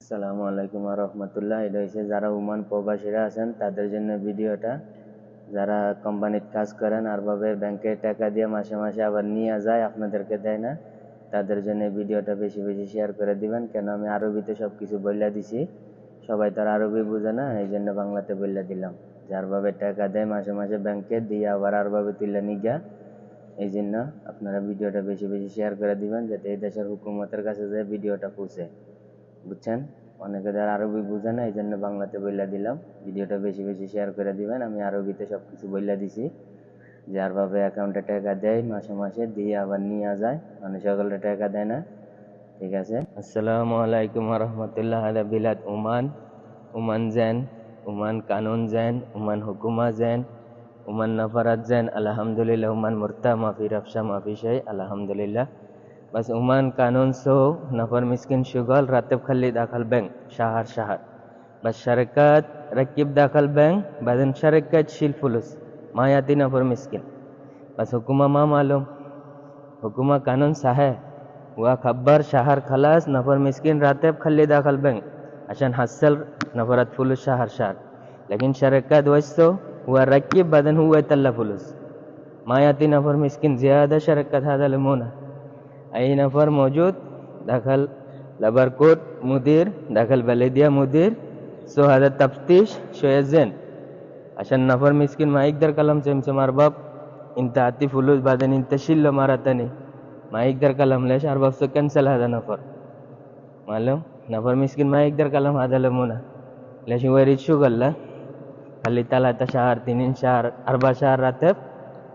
আসসালামু আলাইকুম ওয়া রাহমাতুল্লাহ। এটা হচ্ছে যারা ওমান প্রবাসীরা আছেন তাদের জন্য ভিডিওটা। যারা কোম্পানিতে কাজ করেন আর ভাবে ব্যাংকে টাকা দিয়ে মাসে মাসে আবার নিয়ে যায়, আপনাদেরকে দেয় না, তাদের জন্য ভিডিওটা বেশি বেশি শেয়ার করে দিবেন। কেন আমি আরবিতে সব কিছু বইলা দিছি, সবাই তার আরবি বুঝে না, এই জন্য বাংলাতে বইলা দিলাম। যার ভাবে টাকা দেয় মাসে মাসে ব্যাংকে দিয়ে আবার আর ভাবে তুলে নিগা, এই জন্য আপনারা ভিডিওটা বেশি বেশি শেয়ার করে দিবেন, যাতে এই দেশের হুকুমতের কাছে যায় ভিডিওটা পৌঁছে। বুঝছেন? অনেকে যারা আরবি বুঝে না, এই জন্য বাংলাতে বইলা দিলাম। ভিডিওটা বেশি বেশি শেয়ার করে দিবেন। আমি আরবিতে সবকিছু বইলা দিছি। যার ভাবে অ্যাকাউন্টে টাকা দেয় মাসে মাসে দিয়ে আবার নিয়ে যায়, মানে সকলে টাকা দেয় না। ঠিক আছে। আসসালামু আলাইকুম ওয়া রাহমাতুল্লাহ। আলা বিলাদ ওমান, ওমান জেন, ওমান কানুন জেন, ওমান হুকুমা জেন, ওমান নাফারাত জেন। আলহামদুলিল্লাহ। ওমান মুর্তা মাফি রাফসা মাফি শাই। Alhamdulillah. Bas Oman kanun so nafar miskin syugal ratib khalli dakhal bank shahar. Bas syarikat rakib dakhal bank badan syarikat shil fulus mayati nafar miskin. Bas hukuma ma malum, hukuma kanun sah wa khabbar shahar khalas nafar miskin ratib khalli dakhal bank عشان حصل نفرات فلوس شهر. لكن شركات وسو هو ركب بعدين هو يطلع فلوس ما يعطي نفر مسكين زيادة. شركات هذا لمونة أي نفر موجود داخل لبركوت مدير، داخل بلدية مدير، سو هذا تفتيش شوية زين عشان نفر مسكين ما يقدر كلام سمسم أرباب انت عطي فلوس بعدين انت شيل له مرة تاني، ما يقدر كلام. ليش أرباب سو كنسل هذا نفر؟ معلوم؟ نفر مسكين ما يقدر كلام هذا لمونة. ليش هو يريد شغل له خلي 3 شهر 2 شهر 4 شهر راتب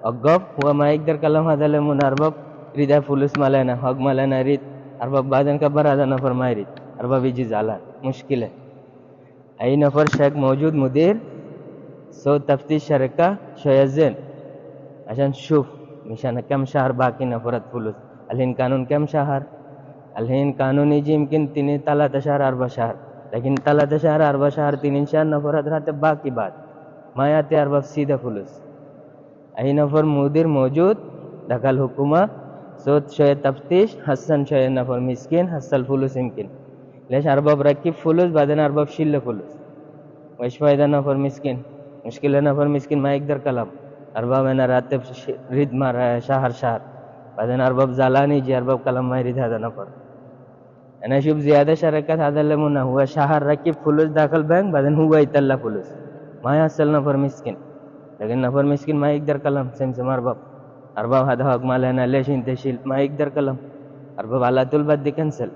أوقف. هو ما يقدر كلام هذا لمونة. أرباب يريد فلوس مالنا حق مالنا يريد. أرباب بعدين كبر هذا نفر ما يريد. أرباب يجي زعلان، مشكلة. أي نفر شيخ موجود مدير سو تفتيش شركة شوية زين عشان تشوف مشان كم شهر باقي نفرت فلوس. الحين قانون كم شهر؟ الحين قانون يجي يمكن 3 شهر 4 شهر، لكن 3 شهر 4 شهر 3 شهر نفرت راتب باقي بعد ما يأتي أرباب سيدة فلوس. أي نفر مدير موجود دخل حكومة صوت شوية تفتيش حسن شوية نفر مسكين حصل فلوس يمكن. ليش أرباب ركب فلوس بعدين أرباب شيل فلوس؟ وإيش فايدة نفر مسكين؟ مشكلة نفر مسكين ما يقدر كلام. أرباب أنا راتب ريد مار شهر بعدين أرباب زعلان يجي أرباب كلام ما يريد هذا نفر. أنا أشوف زيادة شركات هذا اللي منه هو شهر ركب فلوس داخل بنك بعدين هو يطلع فلوس ما يحصل نفر مسكين. لكن نفر مسكين ما يقدر كلام سمسم أرباب هذا حق مالنا ليش انت شيل؟ ما يقدر كلام. أرباب على طول بدي كنسل.